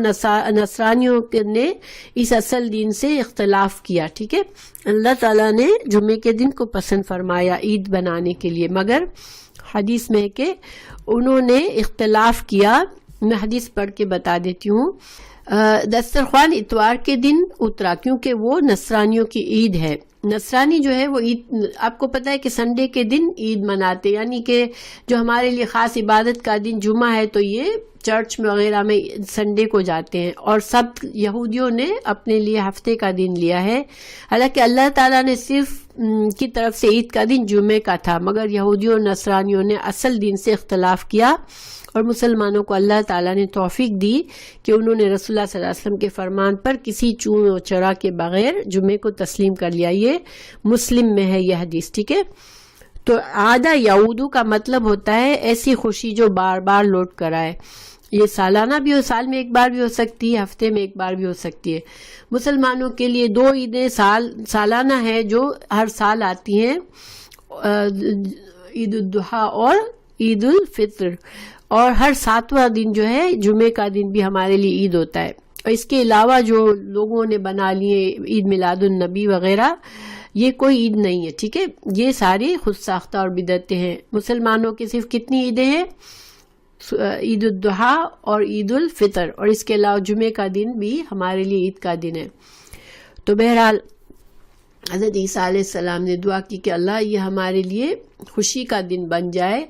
S1: نصرانیوں نے اس اصل دن سے اختلاف کیا. ٹھیک ہے، اللہ تعالیٰ نے جمعے کے دن کو پسند فرمایا عید بنانے کے لیے، مگر حدیث میں ہے کہ انہوں نے اختلاف کیا. میں حدیث پڑھ کے بتا دیتی ہوں. دسترخوان اتوار کے دن اترا کیونکہ وہ نصرانیوں کی عید ہے. نصرانی جو ہے وہ عید، آپ کو پتہ ہے کہ سنڈے کے دن عید مناتے، یعنی کہ جو ہمارے لیے خاص عبادت کا دن جمعہ ہے تو یہ چرچ میں وغیرہ میں سنڈے کو جاتے ہیں، اور سب یہودیوں نے اپنے لیے ہفتے کا دن لیا ہے. حالانکہ اللہ تعالیٰ نے صرف کی طرف سے عید کا دن جمعے کا تھا، مگر یہودیوں اور نصرانیوں نے اصل دن سے اختلاف کیا، اور مسلمانوں کو اللہ تعالیٰ نے توفیق دی کہ انہوں نے رسول اللہ صلی اللہ علیہ وسلم کے فرمان پر کسی چون و چرا کے بغیر جمعے کو تسلیم کر لیا. یہ مسلم میں ہے یہ حدیث. ٹھیک ہے، تو عادہ یعودو کا مطلب ہوتا ہے ایسی خوشی جو بار بار لوٹ کر آئے. یہ سالانہ بھی ہو، سال میں ایک بار بھی ہو سکتی ہے، ہفتے میں ایک بار بھی ہو سکتی ہے. مسلمانوں کے لیے 2 عیدیں سالانہ ہیں جو ہر سال آتی ہیں، عید الاضحیٰ اور عید الفطر، اور ہر 7واں دن جو ہے جمعے کا دن بھی ہمارے لیے عید ہوتا ہے. اور اس کے علاوہ جو لوگوں نے بنا لیے عید میلاد النبی وغیرہ، یہ کوئی عید نہیں ہے. ٹھیک ہے، یہ ساری خود ساختہ اور بدعتیں ہیں. مسلمانوں کی صرف کتنی عیدیں ہیں؟ عید الاضحیٰ اور عید الفطر، اور اس کے علاوہ جمعے کا دن بھی ہمارے لیے عید کا دن ہے. تو بہرحال حضرت عیسیٰ علیہ السلام نے دعا کی کہ اللہ یہ ہمارے لیے خوشی کا دن بن جائے،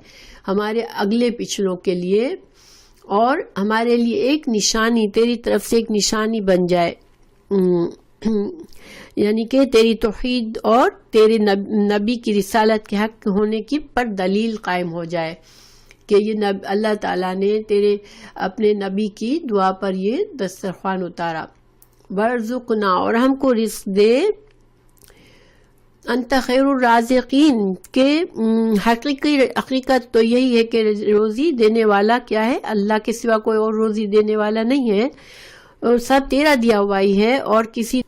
S1: ہمارے اگلے پچھلوں کے لیے، اور ہمارے لیے ایک نشانی، تیری طرف سے ایک نشانی بن جائے، یعنی کہ تیری توحید اور تیرے نبی کی رسالت کے حق ہونے کی پر دلیل قائم ہو جائے. کہ یہ اللہ تعالیٰ نے تیرے اپنے نبی کی دعا پر یہ دسترخوان اتارا. ورزقنا، اور ہم کو رزق دے. انت خیر الرازقین، کہ حقیقت تو یہی ہے کہ روزی دینے والا کیا ہے؟ اللہ کے سوا کوئی اور روزی دینے والا نہیں ہے، اور سب تیرا دیا ہوا ہی ہے، اور کسی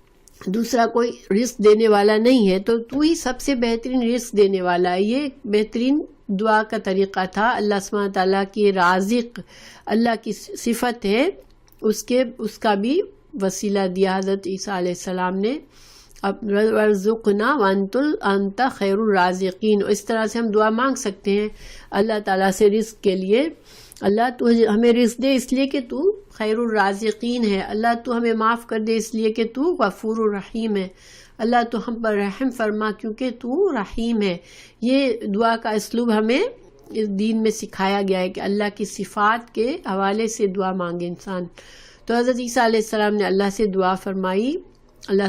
S1: دوسرا کوئی رزق دینے والا نہیں ہے، تو ہی سب سے بہترین رزق دینے والا ہے. یہ بہترین دعا کا طریقہ تھا. اللہ سبحانہ تعالیٰ کی رازق اللہ کی صفت ہے، اس کا بھی وسیلہ دیا حضرت عیسیٰ علیہ السلام نے. ورزقنا وانت خیر الرازقین. اس طرح سے ہم دعا مانگ سکتے ہیں اللہ تعالیٰ سے رزق کے لیے. اللہ تو ہمیں رزق دے اس لیے کہ تو خیر الرازقین ہے. اللہ تو ہمیں معاف کر دے اس لیے کہ تو غفور الرحیم ہے. اللہ تو ہم پر رحم فرما کیونکہ تو رحیم ہے. یہ دعا کا اسلوب ہمیں اس دین میں سکھایا گیا ہے کہ اللہ کی صفات کے حوالے سے دعا مانگے انسان. تو حضرت عیسیٰ علیہ السلام نے اللہ سے دعا فرمائی. اللہ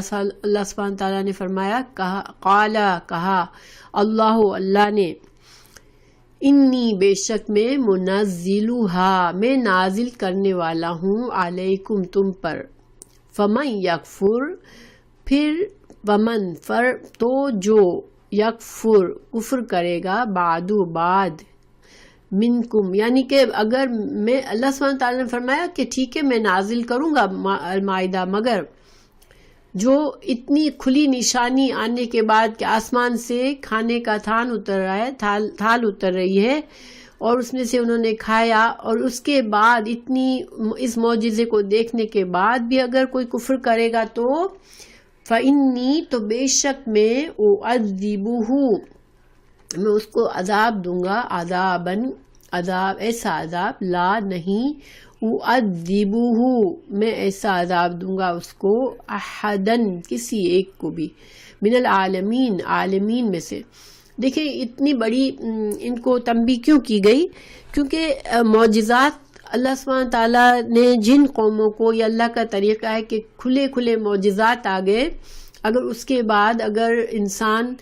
S1: سبحانہ تعالیٰ نے فرمایا، کہا اللہ نے، انی بے شک میں منزلوہا میں نازل کرنے والا ہوں، علیکم تم پر. فمن یکفر، پھر ومن فر تو جو، یکفر کفر کرے گا، بعد منکم، یعنی کہ اگر میں، اللہ سبحانہ تعالیٰ نے فرمایا کہ ٹھیک ہے میں نازل کروں گا المائدہ، مگر جو اتنی کھلی نشانی آنے کے بعد کہ آسمان سے کھانے کا تھان اتر رہا ہے، تھال اتر رہی ہے، اور اس میں سے انہوں نے کھایا، اور اس کے بعد اس معجزے کو دیکھنے کے بعد بھی اگر کوئی کفر کرے گا تو فإنی، تو بے شک میں اعذبہ، میں اس کو عذاب دوں گا، عذاب ایسا عذاب، لا نہیں، اعذبہ میں ایسا عذاب دوں گا اس کو، احدن کسی ایک کو بھی، من العالمین عالمین میں سے. دیکھیں اتنی بڑی ان کو تنبیہ کیوں کی گئی؟ کیونکہ معجزات اللہ سبحانہ تعالیٰ نے جن قوموں کو، یہ اللہ کا طریقہ ہے کہ کھلے معجزات آ گئے، اگر اس کے بعد اگر انسان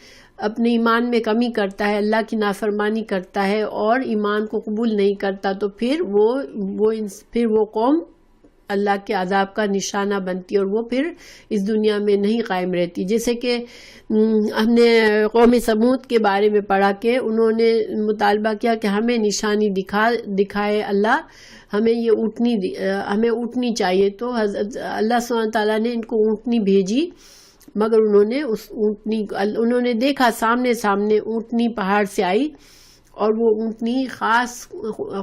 S1: اپنے ایمان میں کمی کرتا ہے، اللہ کی نافرمانی کرتا ہے اور ایمان کو قبول نہیں کرتا، تو پھر وہ قوم اللہ کے عذاب کا نشانہ بنتی ہے، اور وہ پھر اس دنیا میں نہیں قائم رہتی. جیسے کہ ہم نے قوم سمود کے بارے میں پڑھا کہ انہوں نے مطالبہ کیا کہ ہمیں نشانی دکھائے اللہ، ہمیں اونٹنی چاہیے. تو اللہ سبحانہ تعالیٰ نے ان کو اونٹنی بھیجی، مگر انہوں نے دیکھا سامنے اونٹنی پہاڑ سے آئی، اور وہ اونٹنی خاص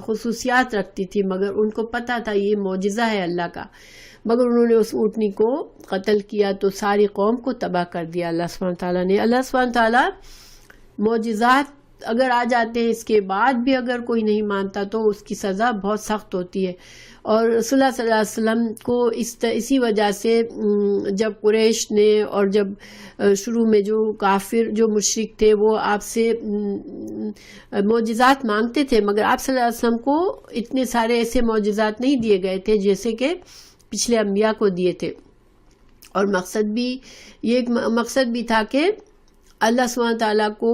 S1: خصوصیات رکھتی تھی، مگر ان کو پتا تھا یہ معجزہ ہے اللہ کا، مگر انہوں نے اس اونٹنی کو قتل کیا، تو ساری قوم کو تباہ کر دیا اللہ سبحانہ تعالیٰ نے. اللہ سبحانہ تعالیٰ معجزات اگر آ جاتے ہیں اس کے بعد بھی اگر کوئی نہیں مانتا تو اس کی سزا بہت سخت ہوتی ہے. اور رسول اللہ صلی اللہ علیہ وسلم کو اسی وجہ سے جب قریش نے، اور جب شروع میں جو کافر جو مشرک تھے وہ آپ سے معجزات مانگتے تھے، مگر آپ صلی اللہ علیہ وسلم کو اتنے سارے ایسے معجزات نہیں دیے گئے تھے جیسے کہ پچھلے انبیاء کو دیے تھے. اور یہ ایک مقصد بھی تھا کہ اللہ سبحانہ تعالیٰ کو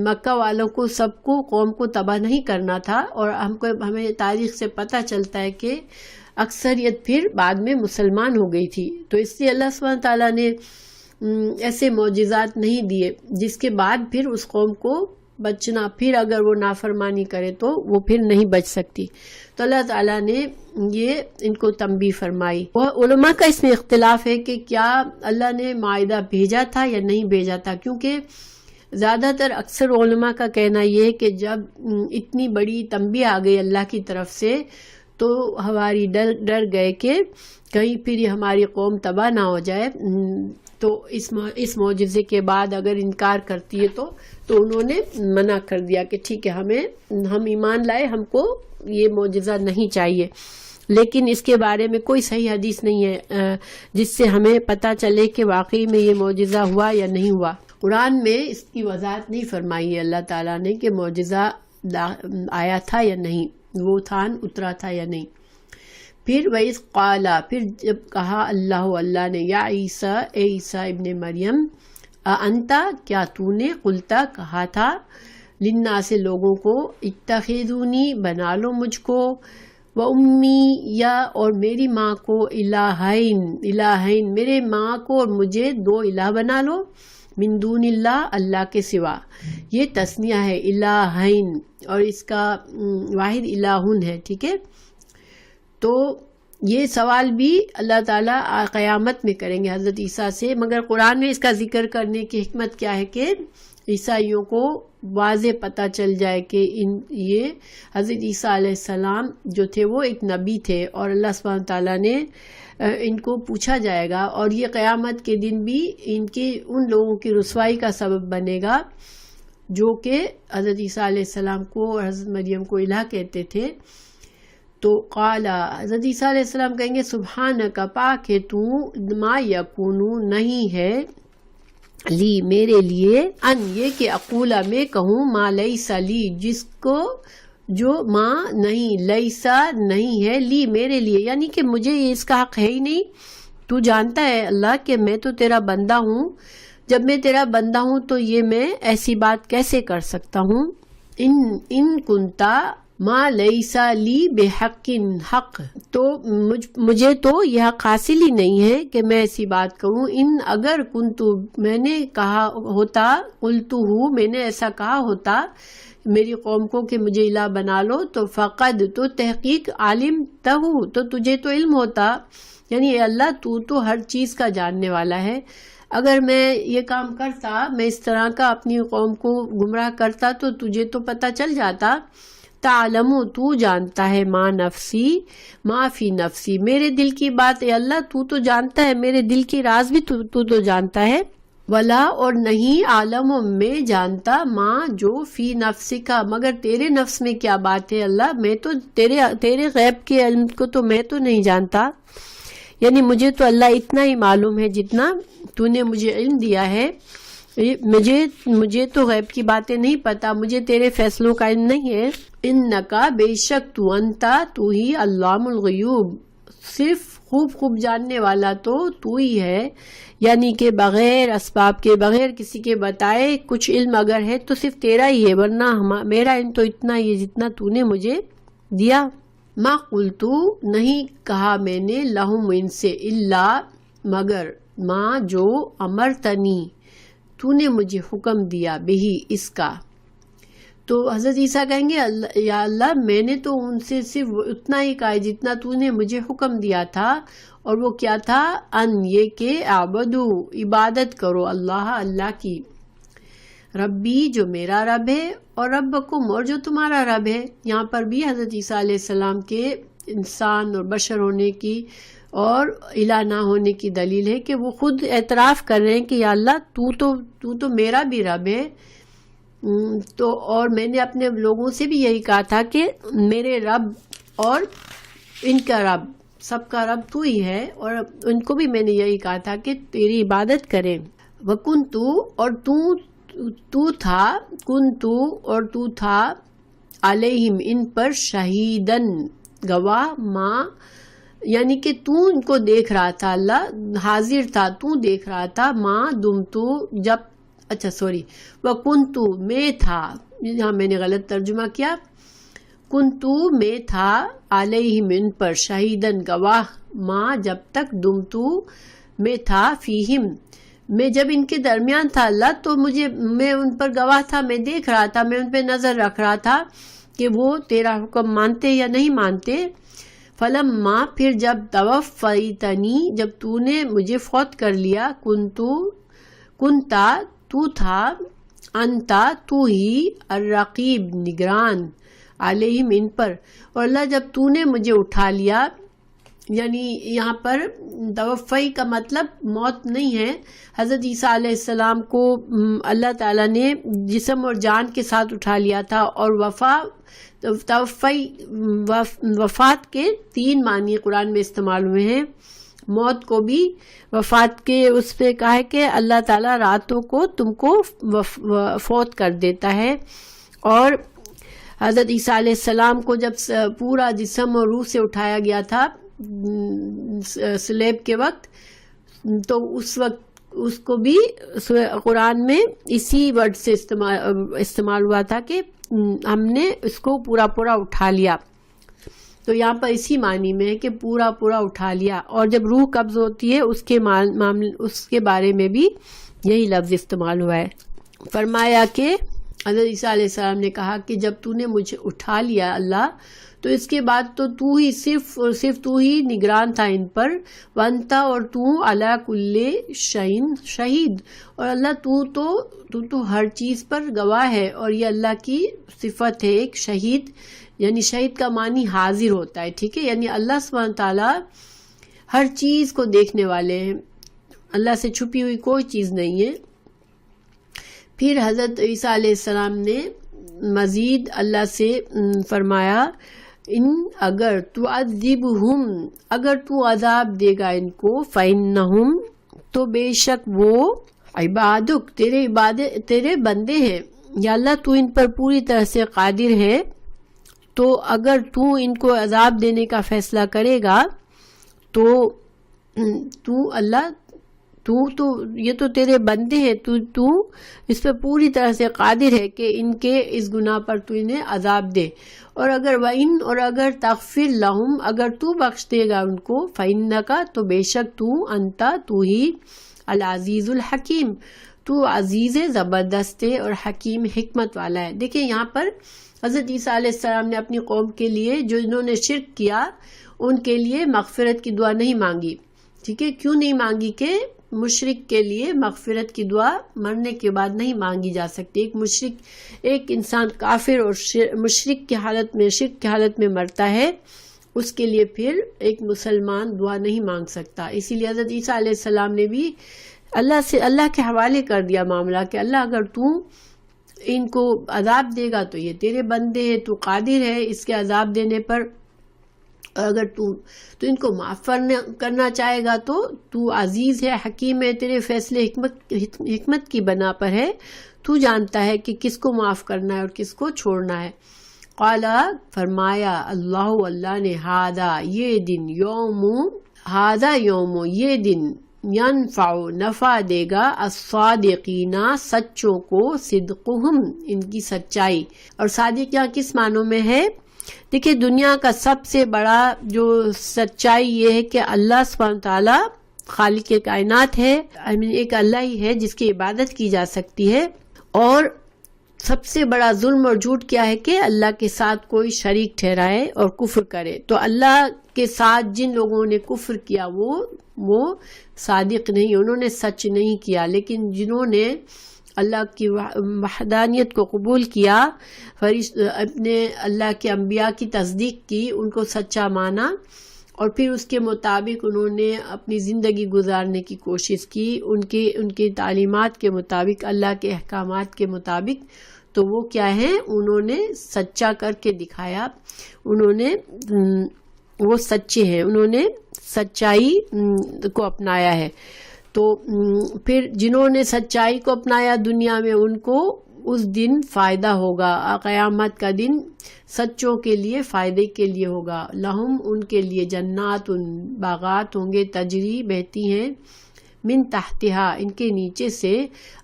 S1: مکہ والوں کو سب کو قوم کو تباہ نہیں کرنا تھا. اور ہمیں تاریخ سے پتہ چلتا ہے کہ اکثریت پھر بعد میں مسلمان ہو گئی تھی. تو اس لیے اللہ سبحانہ تعالیٰ نے ایسے معجزات نہیں دیے جس کے بعد پھر اس قوم کو بچنا، پھر اگر وہ نافرمانی کرے تو وہ پھر نہیں بچ سکتی. تو اللہ تعالیٰ نے یہ ان کو تنبیہ فرمائی. علماء کا اس میں اختلاف ہے کہ کیا اللہ نے مائدہ بھیجا تھا یا نہیں بھیجا تھا، کیونکہ زیادہ تر اکثر علماء کا کہنا یہ ہے کہ جب اتنی بڑی تنبیہ آ گئی اللہ کی طرف سے تو ہماری ڈر گئے کہ کہیں پھر یہ ہماری قوم تباہ نہ ہو جائے. تو اس معجزے کے بعد اگر انکار کرتی ہے تو انہوں نے منع کر دیا کہ ٹھیک ہے ہم ایمان لائے، ہم کو یہ معجزہ نہیں چاہیے. لیکن اس کے بارے میں کوئی صحیح حدیث نہیں ہے جس سے ہمیں پتہ چلے کہ واقعی میں یہ معجزہ ہوا یا نہیں ہوا. قرآن میں اس کی وضاحت نہیں فرمائی ہے اللہ تعالیٰ نے کہ معجزہ آیا تھا یا نہیں، وہ تھان اترا تھا یا نہیں. پھر وَإِذْ قَالَ، پھر جب کہا اللہ نے، یا عیسیٰ، اے عیسیٰ ابن مریم، انتا کیا تو نے، قلتا کہا تھا، لنا سے لوگوں کو، اتخذونی بنا لو مجھ کو، و امی یا اور میری ماں کو، الہین میرے ماں کو اور مجھے دو الہ بنا لو، من دون اللہ اللہ کے سوا. یہ تثنیہ ہے الہین اور اس کا واحد الہن ہے. ٹھیک ہے، تو یہ سوال بھی اللہ تعالیٰ قیامت میں کریں گے حضرت عیسیٰ سے. مگر قرآن میں اس کا ذکر کرنے کی حکمت کیا ہے کہ عیسائیوں کو واضح پتہ چل جائے کہ یہ حضرت عیسیٰ علیہ السلام جو تھے وہ ایک نبی تھے، اور اللہ سبحانہ تعالیٰ نے ان کو پوچھا جائے گا، اور یہ قیامت کے دن بھی ان لوگوں کی رسوائی کا سبب بنے گا جو کہ حضرت عیسیٰ علیہ السلام کو اور حضرت مریم کو الہ کہتے تھے. تو قال حضرت عیسیٰ علیہ السلام کہیں گے سبحانک پاک ہے تو، ما یکونو نہیں ہے، لی میرے لیے، ان یہ کہ اقولا میں کہوں، ما لیس لی جس کو جو ماں نہیں، لیسا نہیں ہے، لی میرے لیے یعنی کہ مجھے اس کا حق ہے ہی نہیں. تو جانتا ہے اللہ کہ میں تو تیرا بندہ ہوں، جب میں تیرا بندہ ہوں تو یہ میں ایسی بات کیسے کر سکتا ہوں. ان کنتا ما لیسا لی بحق حق، تو مجھے تو یہ حق حاصل ہی نہیں ہے کہ میں ایسی بات کروں. ان اگر کنتو میں نے کہا ہوتا، قلتو ہوں میں نے ایسا کہا ہوتا میری قوم کو کہ مجھے الہ بنا لو، تو فقد تو تحقیق عالم تہو تو تجھے تو علم ہوتا، یعنی اے اللہ تو ہر چیز کا جاننے والا ہے. اگر میں یہ کام کرتا، میں اس طرح کا اپنی قوم کو گمراہ کرتا تو تجھے تو پتہ چل جاتا. تعلم تو جانتا ہے، ما نفسی ما فی نفسی میرے دل کی بات، اے اللہ تو جانتا ہے میرے دل کی راز بھی تو جانتا ہے. ولا اور نہیں عالم میں جانتا، ماں جو فی نفسی کا مگر تیرے نفس میں کیا بات ہے اللہ، میں تو تیرے غیب کے علم کو تو میں تو نہیں جانتا، یعنی مجھے تو اللہ اتنا ہی معلوم ہے جتنا تو نے مجھے علم دیا ہے. مجھے تو غیب کی باتیں نہیں پتا، مجھے تیرے فیصلوں کا علم نہیں ہے. انکا بے شک تو انتا تو ہی علام الغیوب، صرف خوب جاننے والا تو ہی ہے، یعنی کہ بغیر اسباب کے، بغیر کسی کے بتائے کچھ علم اگر ہے تو صرف تیرا ہی ہے، ورنہ میرا علم تو اتنا ہی ہے جتنا تو نے مجھے دیا. ما قلتو نہیں کہا میں نے، لہم ان سے، الا مگر، ما جو امرتنی تو نے مجھے حکم دیا، بہی اس کا. تو حضرت عیسیٰ کہیں گے یا اللہ میں نے تو ان سے صرف اتنا ہی کہا جتنا تو نے مجھے حکم دیا تھا، اور وہ کیا تھا، ان یہ کہ اعبدو عبادت کرو، اللہ کی، ربی جو میرا رب ہے، اور ربکم اور جو تمہارا رب ہے. یہاں پر بھی حضرت عیسیٰ علیہ السلام کے انسان اور بشر ہونے کی اور الہ نہ ہونے کی دلیل ہے کہ وہ خود اعتراف کر رہے ہیں کہ یا اللہ تو میرا بھی رب ہے. تو اور میں نے اپنے لوگوں سے بھی یہی کہا تھا کہ میرے رب اور ان کا رب، سب کا رب تو ہی ہے، اور ان کو بھی میں نے یہی کہا تھا کہ تیری عبادت کریں. وکنتو اور تو تھا، کنتو اور تو تھا، علیہم ان پر، شہیدن گواہ، ماں یعنی کہ تو ان کو دیکھ رہا تھا، اللہ حاضر تھا، تو دیکھ رہا تھا، ماں دمتو جب، اچھا سوری، وکنتو میں تھا، یہاں میں نے غلط ترجمہ کیا، کنتو میں تھا، علیہم ان پر، شہیدن گواہ، ماں جب تک، دمتو میں تھا، فیہم میں جب ان کے درمیان تھا اللہ، تو میں ان پر گواہ تھا، میں دیکھ رہا تھا، میں ان پہ نظر رکھ رہا تھا کہ وہ تیرا حکم مانتے یا نہیں مانتے. فلما پھر جب توفیتنی جب تو نے مجھے فوت کر لیا، کنتا تو تھا، انتا تو ہی، الرقیب نگران، علیہم ان پر، اور اللہ جب تو نے مجھے اٹھا لیا، یعنی یہاں پر توفی کا مطلب موت نہیں ہے. حضرت عیسیٰ علیہ السلام کو اللہ تعالیٰ نے جسم اور جان کے ساتھ اٹھا لیا تھا، اور توفی وفات کے 3 معنی قرآن میں استعمال ہوئے ہیں. موت کو بھی وفات کے اس پہ کہا ہے کہ اللہ تعالیٰ راتوں کو تم کو فوت کر دیتا ہے. اور حضرت عیسیٰ علیہ السلام کو جب پورا جسم اور روح سے اٹھایا گیا تھا صلیب کے وقت، تو اس وقت اس کو بھی قرآن میں اسی ورڈ سے استعمال ہوا تھا کہ ہم نے اس کو پورا پورا اٹھا لیا. تو یہاں پر اسی معنی میں ہے کہ پورا پورا اٹھا لیا. اور جب روح قبض ہوتی ہے اس کے بارے میں بھی یہی لفظ استعمال ہوا ہے. فرمایا کہ حضرت عیسیٰ علیہ السلام نے کہا کہ جب تو نے مجھے اٹھا لیا اللہ، تو اس کے بعد تو ہی صرف اور صرف تو ہی نگران تھا ان پر. وانتا، اور تو علی کل شیء شہید، اور اللہ تو ہر چیز پر گواہ ہے. اور یہ اللہ کی صفت ہے ایک شہید، یعنی شہید کا معنی حاضر ہوتا ہے. ٹھیک ہے، یعنی اللہ سبحانہ تعالیٰ ہر چیز کو دیکھنے والے ہیں، اللہ سے چھپی ہوئی کوئی چیز نہیں ہے. پھر حضرت عیسیٰ علیہ السلام نے مزید اللہ سے فرمایا اگر تو عذبہم، اگر تو عذاب دے گا ان کو، فإنہم، تو بے شک وہ عبادک، تیرے بندے ہیں. یا اللہ تو ان پر پوری طرح سے قادر ہے، تو اگر تو ان کو عذاب دینے کا فیصلہ کرے گا تو اللہ تو یہ تو تیرے بندے ہیں، تو اس پہ پوری طرح سے قادر ہے کہ ان کے اس گناہ پر تو انہیں عذاب دے. اور اگر تغفر لہم، اگر تو بخش دے گا ان کو، فإنک، تو بے شک تو ہی العزیز الحکیم، تو عزیز زبردست ہے اور حکیم حکمت والا ہے. دیکھیں یہاں پر حضرت عیسیٰ علیہ السلام نے اپنی قوم کے لیے، جو انہوں نے شرک کیا، ان کے لیے مغفرت کی دعا نہیں مانگی. ٹھیک ہے، کیوں نہیں مانگی؟ کہ مشرک کے لیے مغفرت کی دعا مرنے کے بعد نہیں مانگی جا سکتی. ایک انسان کافر اور مشرک کی حالت میں مرتا ہے، اس کے لیے پھر ایک مسلمان دعا نہیں مانگ سکتا. اسی لیے حضرت عیسیٰ علیہ السلام نے بھی اللہ کے حوالے کر دیا معاملہ کہ اللہ اگر تو ان کو عذاب دے گا تو یہ تیرے بندے ہیں، تو قادر ہے اس کے عذاب دینے پر. اور اگر تو ان کو معاف کرنا چاہے گا تو عزیز ہے، حکیم ہے، تیرے فیصلے حکمت کی بنا پر ہے، تو جانتا ہے کہ کس کو معاف کرنا ہے اور کس کو چھوڑنا ہے. قال، فرمایا اللہ نے، یہ دن یہ دن ینفع، نفع دے گا، الصادقین، سچوں کو، صدقہم، ان کی سچائی. اور صادق یہاں کس معنوں میں ہے؟ دیکھیں دنیا کا سب سے بڑا جو سچائی یہ ہے کہ اللہ سبحانہ تعالیٰ خالق کائنات ہے، ایک اللہ ہی ہے جس کی عبادت کی جا سکتی ہے. اور سب سے بڑا ظلم اور جھوٹ کیا ہے؟ کہ اللہ کے ساتھ کوئی شریک ٹھہرائے اور کفر کرے. تو اللہ کے ساتھ جن لوگوں نے کفر کیا وہ صادق نہیں، انہوں نے سچ نہیں کیا. لیکن جنہوں نے اللہ کی وحدانیت کو قبول کیا، اپنے اللہ کے انبیاء کی تصدیق کی، ان کو سچا مانا، اور پھر اس کے مطابق انہوں نے اپنی زندگی گزارنے کی کوشش کی، ان کی تعلیمات کے مطابق، اللہ کے احکامات کے مطابق، تو وہ کیا ہے؟ انہوں نے سچا کر کے دکھایا. وہ سچے ہیں، انہوں نے سچائی کو اپنایا ہے. تو پھر جنہوں نے سچائی کو اپنایا دنیا میں، ان کو اس دن فائدہ ہوگا. قیامت کا دن سچوں کے لیے فائدے کے لیے ہوگا. لہم، ان کے لیے، جنات، باغات ہوں گے، تجری، بہتی ہیں، من تحتہا، ان کے نیچے سے،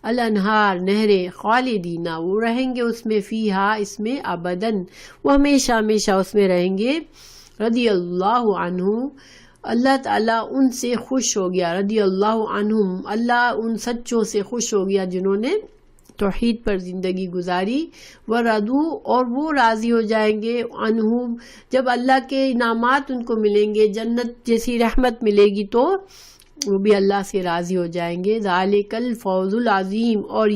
S1: الانہار، نہریں، خالدین، وہ رہیں گے اس میں، فیہا، اس میں، ابدن، وہ ہمیشہ ہمیشہ اس میں رہیں گے. رضی اللہ عنہ، اللہ تعالیٰ ان سے خوش ہو گیا. رضی اللہ عنہم، اللہ ان سچوں سے خوش ہو گیا جنہوں نے توحید پر زندگی گزاری. وردو، اور وہ راضی ہو جائیں گے، عنہم، جب اللہ کے انعامات ان کو ملیں گے، جنت جیسی رحمت ملے گی تو وہ بھی اللہ سے راضی ہو جائیں گے. ذالک الفوز العظیم، اور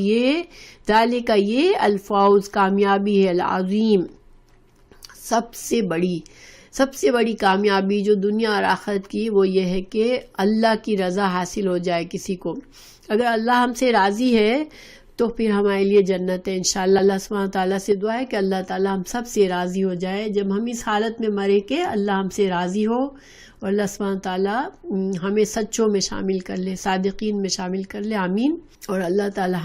S1: ذالک، یہ الفوز، کامیابی ہے، العظیم، سب سے بڑی کامیابی جو دنیا اور آخرت کی، وہ یہ ہے کہ اللہ کی رضا حاصل ہو جائے کسی کو. اگر اللہ ہم سے راضی ہے تو پھر ہمارے لیے جنت ہے انشاءاللہ. اللہ سبحانہ تعالیٰ سے دعا ہے کہ اللہ تعالیٰ ہم سب سے راضی ہو جائے. جب ہم اس حالت میں مرے کہ اللہ ہم سے راضی ہو اور اللہ سبحانہ تعالیٰ ہمیں سچوں میں شامل کر لے، صادقین میں شامل کر لے، آمین۔ اور اللہ تعالیٰ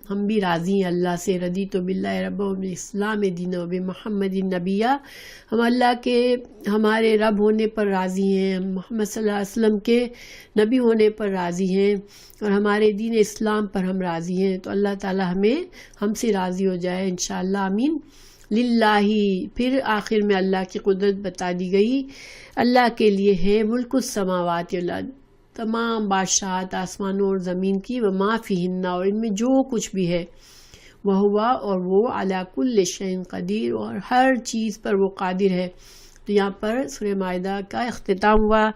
S1: ہم بھی راضی ہیں اللہ سے، رضیت باللہ رب و بالاسلام دین و بمحمد نبیہ، ہم اللہ کے ہمارے رب ہونے پر راضی ہیں، ہم محمد صلی اللہ علیہ وسلم کے نبی ہونے پر راضی ہیں، اور ہمارے دین اسلام پر ہم راضی ہیں۔ تو اللہ تعالیٰ ہم سے راضی ہو جائے انشاءاللہ، آمین۔ للہ، پھر آخر میں اللہ کی قدرت بتا دی گئی، اللہ کے لیے ہے ملک السماوات والارض، تمام بادشاہت آسمانوں اور زمین کی، وما فیہن، اور ان میں جو کچھ بھی ہے، وہوا، اور وہ علی کل شیء قدیر، اور ہر چیز پر وہ قادر ہے۔ تو یہاں پر سورہ مائدہ کا اختتام ہوا۔